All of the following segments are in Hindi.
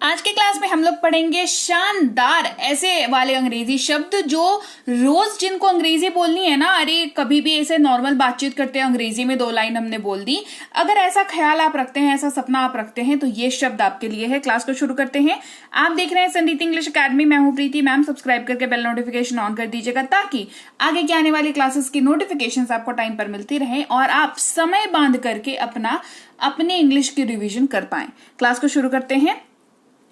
आज के क्लास में हम लोग पढ़ेंगे शानदार ऐसे वाले अंग्रेजी शब्द जो रोज जिनको अंग्रेजी बोलनी है ना, अरे कभी भी ऐसे नॉर्मल बातचीत करते हैं अंग्रेजी में 2 लाइन हमने बोल दी, अगर ऐसा ख्याल आप रखते हैं, ऐसा सपना आप रखते हैं तो ये शब्द आपके लिए है। क्लास को शुरू करते हैं। आप देख रहे हैं संदीप इंग्लिश अकेडमी, मैं हूं प्रीति मैम। सब्सक्राइब करके बेल नोटिफिकेशन ऑन कर दीजिएगा ताकि आगे की आने वाली क्लासेस की नोटिफिकेशन आपको टाइम पर मिलती रहे और आप समय बांध करके अपने इंग्लिश की रिविजन कर पाए। क्लास को शुरू करते हैं।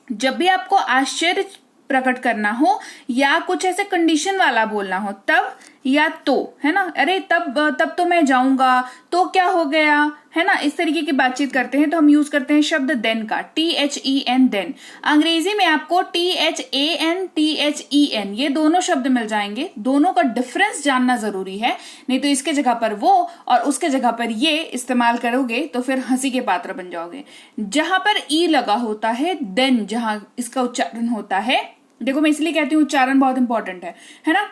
जब भी आपको आश्चर्य प्रकट करना हो या कुछ ऐसे कंडीशन वाला बोलना हो, तब या तो, है ना, अरे तब तो मैं जाऊंगा, तो क्या हो गया, है ना, इस तरीके की बातचीत करते हैं तो हम यूज करते हैं शब्द देन का, THEN देन। अंग्रेजी में आपको THAN THEN ये दोनों शब्द मिल जाएंगे। दोनों का डिफरेंस जानना जरूरी है, नहीं तो इसके जगह पर वो और उसके जगह पर ये इस्तेमाल करोगे तो फिर हंसी के पात्र बन जाओगे। जहां पर ई लगा होता है, देन जहां इसका उच्चारण होता है, देखो मैं इसलिए कहती हूँ उच्चारण बहुत इंपॉर्टेंट है ना,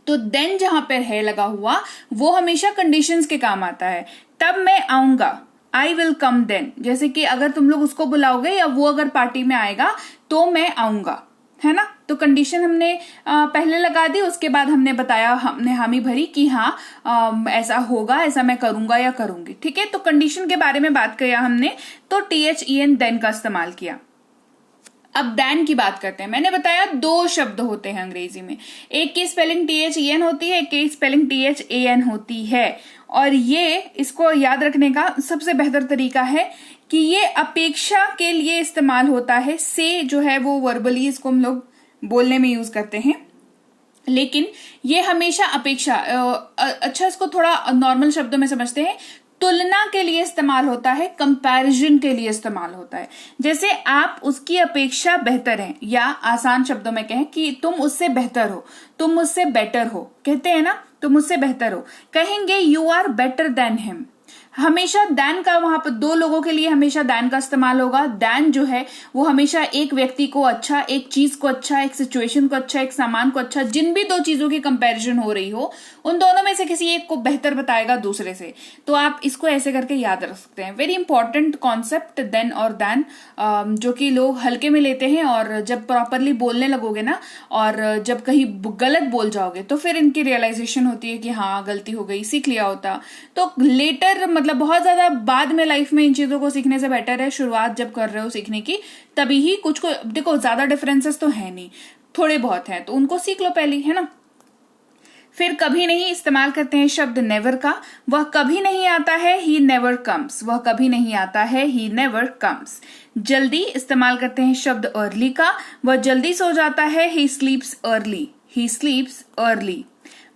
तो देन जहां पर है लगा हुआ वो हमेशा कंडीशंस के काम आता है। तब मैं आऊंगा, आई विल कम देन, जैसे कि अगर तुम लोग उसको बुलाओगे या वो अगर पार्टी में आएगा तो मैं आऊंगा, है ना। तो कंडीशन हमने पहले लगा दी, उसके बाद हमने बताया, हमने हामी भरी कि हाँ ऐसा होगा, ऐसा मैं करूंगा या करूंगी, ठीक है। तो कंडीशन के बारे में बात किया हमने, तो THEN देन का इस्तेमाल किया। अब देन की बात करते हैं। मैंने बताया 2 शब्द होते हैं अंग्रेजी में, एक की स्पेलिंग THEN होती है, एक की स्पेलिंग THAN होती है। और ये इसको याद रखने का सबसे बेहतर तरीका है कि ये अपेक्षा के लिए इस्तेमाल होता है। से जो है वो वर्बली इसको हम लोग बोलने में यूज करते हैं, लेकिन ये हमेशा अपेक्षा, अच्छा इसको थोड़ा नॉर्मल शब्दों में समझते हैं। तुलना के लिए इस्तेमाल होता है, कंपैरिजन के लिए इस्तेमाल होता है। जैसे आप उसकी अपेक्षा बेहतर हैं, या आसान शब्दों में कहें कि तुम उससे बेहतर हो, तुम मुझसे बेटर हो, कहते हैं ना, तुम मुझसे बेहतर हो, कहेंगे you are better than him. हमेशा दैन का वहां पर 2 लोगों के लिए हमेशा दैन का इस्तेमाल होगा। दैन जो है वो हमेशा एक व्यक्ति को अच्छा, एक चीज को अच्छा, एक सिचुएशन को अच्छा, एक सामान को अच्छा, जिन भी 2 चीजों की कंपैरिजन हो रही हो उन दोनों में से किसी एक को बेहतर बताएगा दूसरे से। तो आप इसको ऐसे करके याद रख सकते हैं। वेरी इंपॉर्टेंट कॉन्सेप्ट देन और दैन, जो कि लोग हल्के में लेते हैं, और जब प्रॉपरली बोलने लगोगे ना और जब कहीं गलत बोल जाओगे तो फिर इनकी रियलाइजेशन होती है कि हाँ गलती हो गई, सीख लिया होता। तो लेटर मतलब बहुत ज्यादा बाद में लाइफ में इन चीजों को सीखने से बेटर है शुरुआत जब कर रहे हो सीखने की, तभी ही कुछ को, देखो ज्यादा डिफरेंसेस तो है नहीं, थोड़े बहुत हैं, तो उनको सीख लो पहले, है ना। फिर कभी नहीं इस्तेमाल करते हैं शब्द नेवर का, वह कभी नहीं आता है, ही नेवर कम्स, वह कभी नहीं आता है, ही नेवर कम्स। जल्दी इस्तेमाल करते हैं शब्द अर्ली का, वह जल्दी सो जाता है, ही स्लीप्स अर्ली, ही स्लीप्स अर्ली।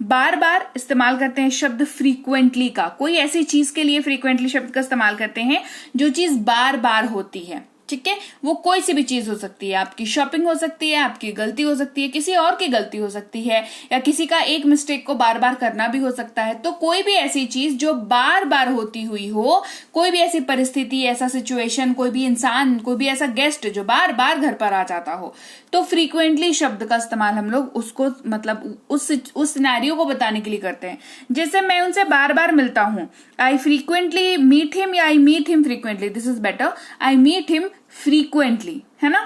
बार बार इस्तेमाल करते हैं शब्द फ्रीक्वेंटली का, कोई ऐसी चीज के लिए फ्रीक्वेंटली शब्द का इस्तेमाल करते हैं जो चीज बार बार होती है, ठीक है। वो कोई सी भी चीज हो सकती है, आपकी शॉपिंग हो सकती है, आपकी गलती हो सकती है, किसी और की गलती हो सकती है, या किसी का एक मिस्टेक को बार बार करना भी हो सकता है। तो कोई भी ऐसी चीज जो बार बार होती हुई हो, कोई भी ऐसी परिस्थिति, ऐसा सिचुएशन, कोई भी इंसान, कोई भी ऐसा गेस्ट जो बार बार घर पर आ जाता हो, तो फ्रीक्वेंटली शब्द का इस्तेमाल हम लोग उसको मतलब उस सिनेरियो को बताने के लिए करते हैं। जैसे मैं उनसे बार बार मिलता हूं, आई फ्रीक्वेंटली मीट हिम, या I meet him frequently, this is better, I meet him frequently, है ना।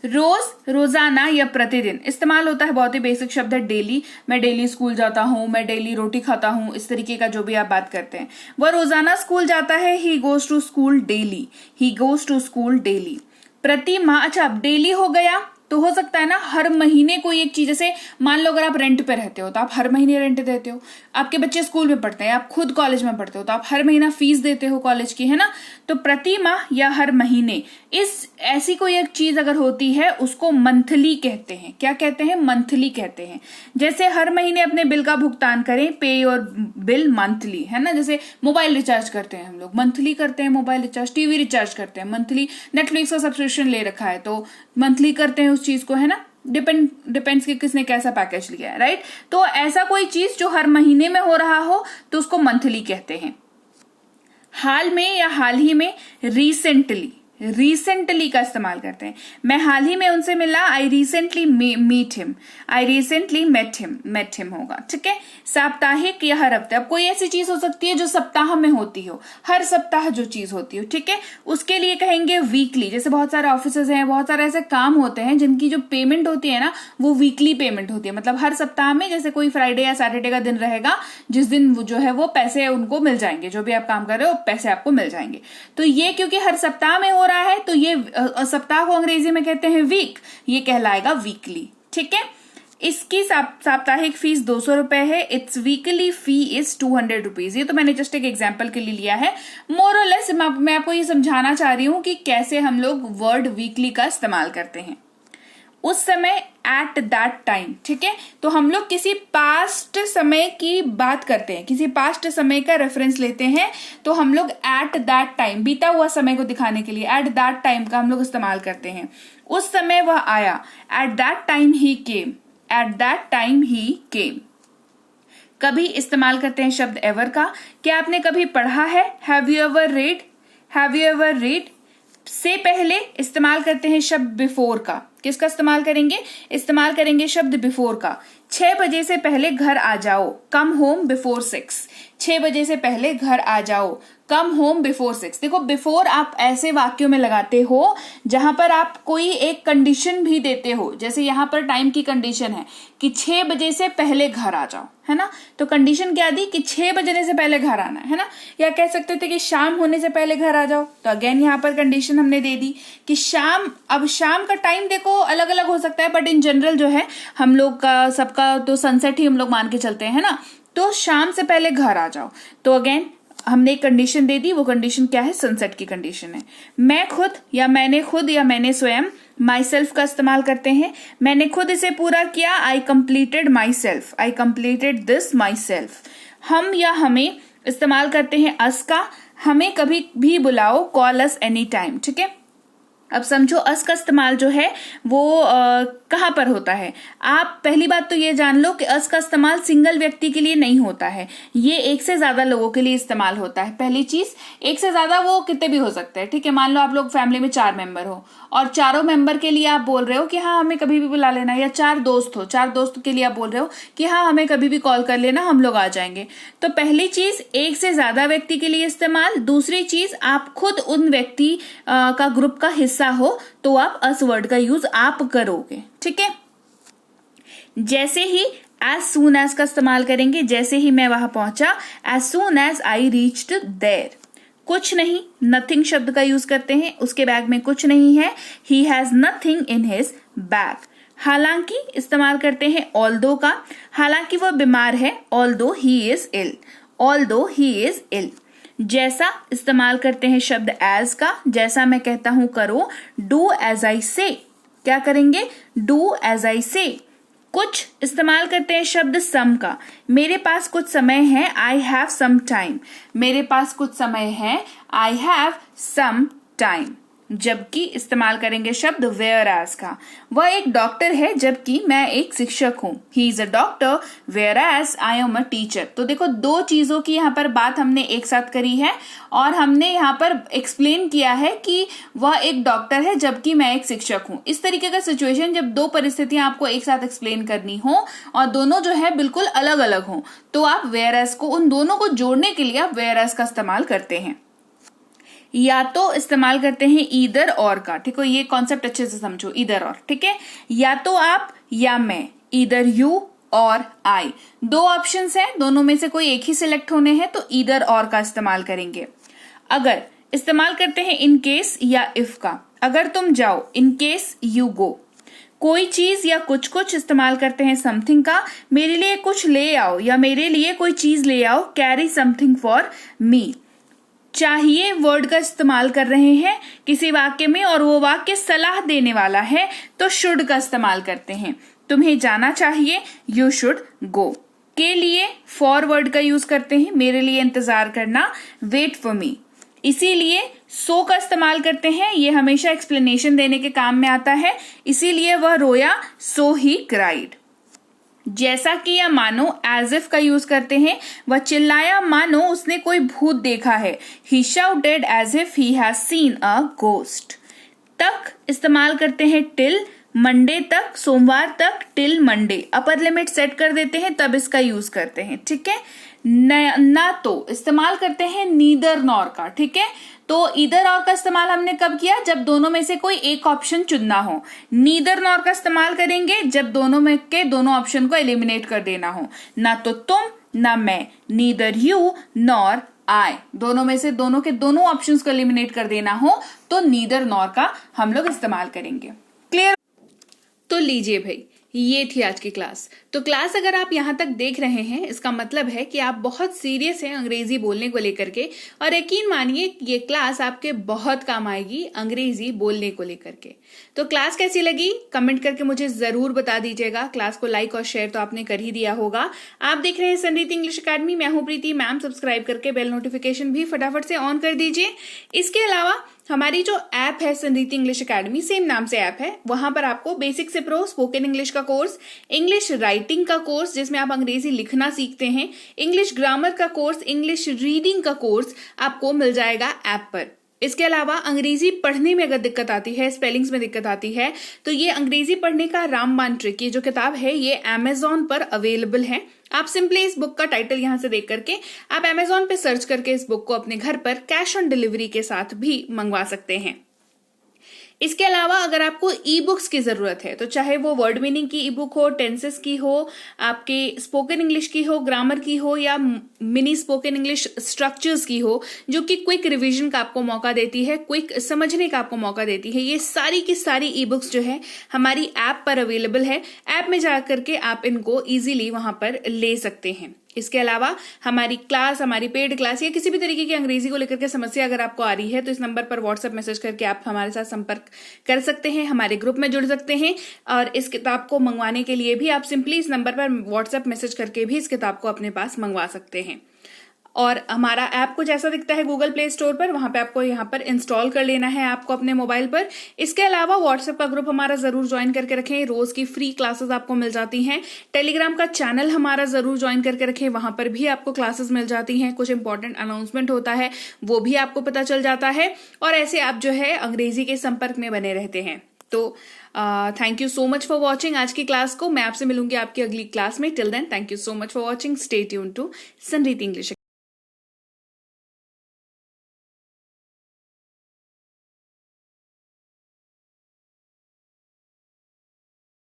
रोज, रोजाना या प्रतिदिन इस्तेमाल होता है, बहुत ही बेसिक शब्द है डेली। मैं डेली स्कूल जाता हूं, मैं डेली रोटी खाता हूं, इस तरीके का जो भी आप बात करते हैं। वह रोजाना स्कूल जाता है, he goes to school daily, he goes to school daily. प्रति माह, अच्छा अब डेली हो गया तो हो सकता है ना हर महीने कोई एक चीज, जैसे मान लो अगर आप रेंट पे रहते हो तो आप हर महीने रेंट देते हो, आपके बच्चे स्कूल में पढ़ते हैं, आप खुद कॉलेज में पढ़ते हो तो आप हर महीना फीस देते हो कॉलेज की, है ना। तो प्रति माह या हर महीने, इस ऐसी कोई एक चीज अगर होती है उसको मंथली कहते हैं। क्या कहते हैं? मंथली कहते हैं। जैसे हर महीने अपने बिल का भुगतान करें, पे योर बिल मंथली, है ना। जैसे मोबाइल रिचार्ज करते हैं हम लोग, मंथली करते हैं मोबाइल रिचार्ज, टीवी रिचार्ज करते हैं मंथली, नेटफ्लिक्स का सब्सक्रिप्शन ले रखा है तो मंथली करते हैं उस चीज को, है ना। डिपेंड्स कि किसने कैसा पैकेज लिया है, राइट। तो ऐसा कोई चीज जो हर महीने में हो रहा हो तो उसको मंथली कहते हैं। हाल में या हाल ही में, रिसेंटली, रिसेंटली का इस्तेमाल करते हैं। मैं हाल ही में उनसे मिला, I recently meet him, I recently met him होगा, ठीक है। साप्ताहिक या हर हफ्ते, अब कोई ऐसी चीज हो सकती है जो सप्ताह में होती हो, हर सप्ताह जो चीज होती हो, ठीक है, उसके लिए कहेंगे वीकली। जैसे बहुत सारे ऑफिसेज हैं, बहुत सारे ऐसे काम होते हैं जिनकी जो पेमेंट होती है ना वो वीकली पेमेंट होती है, मतलब हर सप्ताह में जैसे कोई फ्राइडे या सैटरडे का दिन रहेगा जिस दिन वो जो है वो पैसे उनको मिल जाएंगे, जो भी आप काम कर रहे हो पैसे आपको मिल जाएंगे। तो ये क्योंकि हर सप्ताह में हो रहा है तो ये सप्ताह को अंग्रेजी में कहते हैं वीक, ये कहलाएगा वीकली, ठीक है। इसकी साप्ताहिक फीस 200 रुपए है। It's weekly fee is 200 rupees. ये तो मैंने जस्ट एक एग्जाम्पल के लिए लिया है। मोर और लेस मैं आपको ये समझाना चाह रही हूं कि कैसे हम लोग वर्ड वीकली का इस्तेमाल करते हैं। उस समय, एट दैट टाइम, ठीक है, तो हम लोग किसी पास्ट समय की बात करते हैं, किसी पास्ट समय का रेफरेंस लेते हैं, तो हम लोग एट दैट टाइम, बीता हुआ समय को दिखाने के लिए एट दैट टाइम का हम लोग इस्तेमाल करते हैं। उस समय वह आया, at that time he came, at that time he came. कभी इस्तेमाल करते हैं शब्द एवर का। क्या आपने कभी पढ़ा है, have you ever read, have you ever read. से पहले इस्तेमाल करते हैं शब्द बिफोर का। किसका इस्तेमाल करेंगे, इस्तेमाल करेंगे शब्द बिफोर का। 6 बजे से पहले घर आ जाओ, कम होम बिफोर 6। 6 बजे से पहले घर आ जाओ, कम होम बिफोर 6। देखो, बिफोर आप ऐसे वाक्यों में लगाते हो जहां पर आप कोई एक कंडीशन भी देते हो। जैसे यहां पर टाइम की कंडीशन है कि 6 बजे से पहले घर आ जाओ, है ना, तो कंडीशन क्या दी कि 6 बजने से पहले घर आना है ना। या कह सकते थे कि शाम होने से पहले घर आ जाओ, तो अगेन यहाँ पर कंडीशन हमने दे दी कि शाम। अब शाम का टाइम देखो अलग अलग हो सकता है, बट इन जनरल जो है हम लोग का सबका तो सनसेट ही हम लोग मान के चलते हैं ना। तो शाम से पहले घर आ जाओ, तो अगेन हमने एक कंडीशन दे दी। वो कंडीशन क्या है, सनसेट की कंडीशन है। मैं खुद या मैंने खुद या मैंने स्वयं, माई सेल्फ का इस्तेमाल करते हैं। मैंने खुद इसे पूरा किया, I completed my self, I completed this my self. हम या हमें इस्तेमाल करते हैं अस का। हमें कभी भी बुलाओ, कॉल अस एनी टाइम, ठीक है। अब समझो अस का इस्तेमाल जो है वो कहां पर होता है। आप पहली बात तो ये जान लो कि अस का इस्तेमाल सिंगल व्यक्ति के लिए नहीं होता है, ये एक से ज्यादा लोगों के लिए इस्तेमाल होता है। पहली चीज, एक से ज्यादा वो कितने भी हो सकते हैं, ठीक है। मान लो आप लोग फैमिली में 4 मेंबर हो और चारों मेंबर के लिए आप बोल रहे हो कि हाँ हमें कभी भी बुला लेना, या 4 दोस्त हो, 4 दोस्त के लिए आप बोल रहे हो कि हाँ हमें कभी भी कॉल कर लेना, हम लोग आ जाएंगे। तो पहली चीज, एक से ज्यादा व्यक्ति के लिए इस्तेमाल। दूसरी चीज, आप खुद उन व्यक्ति का ग्रुप का हिस्सा हो तो आप अस वर्ड का यूज आप करोगे, ठीक है। जैसे ही एज सून एज का इस्तेमाल करेंगे, जैसे ही मैं वहां पहुंचा, as soon as I reached there. कुछ नहीं, नथिंग शब्द का यूज करते हैं, उसके बैग में कुछ नहीं है, he has nothing in his bag. हालांकि इस्तेमाल करते हैं ऑल्दो का। हालांकि वह बीमार है, although he is ill, although he is ill. जैसा इस्तेमाल करते हैं शब्द एज का। जैसा मैं कहता हूं करो, डू एज आई से। क्या करेंगे, डू एज आई से। कुछ इस्तेमाल करते हैं शब्द सम का। मेरे पास कुछ समय है, आई हैव सम टाइम। मेरे पास कुछ समय है, आई हैव सम टाइम। जबकि इस्तेमाल करेंगे शब्द वेयर एज का। वह एक डॉक्टर है जबकि मैं एक शिक्षक हूं, he is a doctor whereas I am a teacher. तो देखो, 2 चीजों की यहाँ पर बात हमने एक साथ करी है और हमने यहाँ पर एक्सप्लेन किया है कि वह एक डॉक्टर है जबकि मैं एक शिक्षक हूं। इस तरीके का सिचुएशन, जब 2 परिस्थितियां आपको एक साथ एक्सप्लेन करनी हो और दोनों जो है बिल्कुल अलग अलग हो, तो आप वेयर एज को, उन दोनों को जोड़ने के लिए आप वेयर एज का इस्तेमाल करते हैं। या तो इस्तेमाल करते हैं ईदर और का, ठीक है। ये कॉन्सेप्ट अच्छे से समझो, ईदर और, ठीक है। या तो आप या मैं, ईदर यू और आई। 2 ऑप्शंस हैं, दोनों में से कोई एक ही सिलेक्ट होने हैं, तो ईदर और का इस्तेमाल करेंगे। अगर इस्तेमाल करते हैं इन केस या इफ का। अगर तुम जाओ, इन केस यू गो। कोई चीज या कुछ कुछ इस्तेमाल करते हैं समथिंग का। मेरे लिए कुछ ले आओ या मेरे लिए कोई चीज ले आओ, कैरी समथिंग फॉर मी। चाहिए वर्ड का इस्तेमाल कर रहे हैं किसी वाक्य में और वो वाक्य सलाह देने वाला है, तो शुड का इस्तेमाल करते हैं। तुम्हें जाना चाहिए, यू शुड गो। के लिए फॉर वर्ड का यूज करते हैं, मेरे लिए इंतजार करना, वेट फॉर मी। इसीलिए सो का इस्तेमाल करते हैं, ये हमेशा एक्सप्लेनेशन देने के काम में आता है। इसीलिए वह रोया, सो ही क्राइड। जैसा कि या मानो एज इफ का यूज करते हैं। वह चिल्लाया मानो उसने कोई भूत देखा है। He shouted as if he has seen a ghost. तक इस्तेमाल करते हैं टिल, मंडे तक, सोमवार तक, till Monday. Upper limit set कर देते हैं तब इसका यूज करते हैं, ठीक है। ना तो इस्तेमाल करते हैं नीदर नॉर का, ठीक है। तो ईदर और का इस्तेमाल हमने कब किया, जब दोनों में से कोई एक ऑप्शन चुनना हो। नीदर नॉर का इस्तेमाल करेंगे जब दोनों में के दोनों ऑप्शन को एलिमिनेट कर देना हो। ना तो तुम ना मैं, नीदर यू नॉर आई, दोनों में से दोनों के दोनों ऑप्शंस को एलिमिनेट कर देना हो तो नीदर नॉर का हम लोग इस्तेमाल करेंगे। क्लियर? तो लीजिए भाई, ये थी आज की क्लास। तो क्लास अगर आप यहाँ तक देख रहे हैं, इसका मतलब है कि आप बहुत सीरियस हैं अंग्रेजी बोलने को लेकर के, और यकीन मानिए ये क्लास आपके बहुत काम आएगी अंग्रेजी बोलने को लेकर के। तो क्लास कैसी लगी कमेंट करके मुझे जरूर बता दीजिएगा। क्लास को लाइक और शेयर तो आपने कर ही दिया होगा। आप देख रहे हैं संरीति इंग्लिश अकेडमी, मैं हूं प्रीति मैम। सब्सक्राइब करके बेल नोटिफिकेशन भी फटाफट से ऑन कर दीजिए। इसके अलावा हमारी जो ऐप है संरीति इंग्लिश अकेडमी, सेम नाम से ऐप है, वहां पर आपको बेसिक से प्रो स्पोकन इंग्लिश का कोर्स, इंग्लिश राइटिंग का कोर्स जिसमें आप अंग्रेजी लिखना सीखते हैं, इंग्लिश ग्रामर का कोर्स, इंग्लिश रीडिंग का कोर्स आपको मिल जाएगा ऐप पर। इसके अलावा अंग्रेजी पढ़ने में अगर दिक्कत आती है, स्पेलिंग्स में दिक्कत आती है, तो ये अंग्रेजी पढ़ने का रामबाण ट्रिक, ये जो किताब है ये अमेजॉन पर अवेलेबल है। आप सिंपली इस बुक का टाइटल यहां से देख करके आप अमेजॉन पे सर्च करके इस बुक को अपने घर पर कैश ऑन डिलीवरी के साथ भी मंगवा सकते हैं। इसके अलावा अगर आपको ई बुक्स की जरूरत है, तो चाहे वो वर्ड मीनिंग की ई बुक हो, टेंसेस की हो, आपके स्पोकन इंग्लिश की हो, ग्रामर की हो, या मिनी स्पोकन इंग्लिश स्ट्रक्चर्स की हो, जो कि क्विक रिवीजन का आपको मौका देती है, क्विक समझने का आपको मौका देती है, ये सारी की सारी ई बुक्स जो है हमारी ऐप पर अवेलेबल है। ऐप में जाकर के आप इनको इजीली वहां पर ले सकते हैं। इसके अलावा हमारी क्लास, हमारी पेड क्लास या किसी भी तरीके की अंग्रेजी को लेकर के समस्या अगर आपको आ रही है, तो इस नंबर पर व्हाट्सएप मैसेज करके आप हमारे साथ संपर्क कर सकते हैं, हमारे ग्रुप में जुड़ सकते हैं। और इस किताब को मंगवाने के लिए भी आप सिंपली इस नंबर पर व्हाट्सएप मैसेज करके भी इस किताब को अपने पास मंगवा सकते हैं। और हमारा ऐप कुछ ऐसा दिखता है गूगल प्ले स्टोर पर, वहां पे आपको यहाँ पर इंस्टॉल कर लेना है ऐप को अपने मोबाइल पर। इसके अलावा व्हाट्सएप का ग्रुप हमारा जरूर ज्वाइन करके रखें, रोज की फ्री क्लासेस आपको मिल जाती हैं। टेलीग्राम का चैनल हमारा जरूर ज्वाइन करके रखें, वहां पर भी आपको क्लासेस मिल जाती हैं, कुछ इंपॉर्टेंट अनाउंसमेंट होता है वो भी आपको पता चल जाता है, और ऐसे आप जो है अंग्रेजी के संपर्क में बने रहते हैं। तो thank you so much for watching आज की क्लास को। मैं आपसे मिलूंगी आपकी अगली क्लास में। Till then thank you so much for watching. Stay tuned to Sanriti English.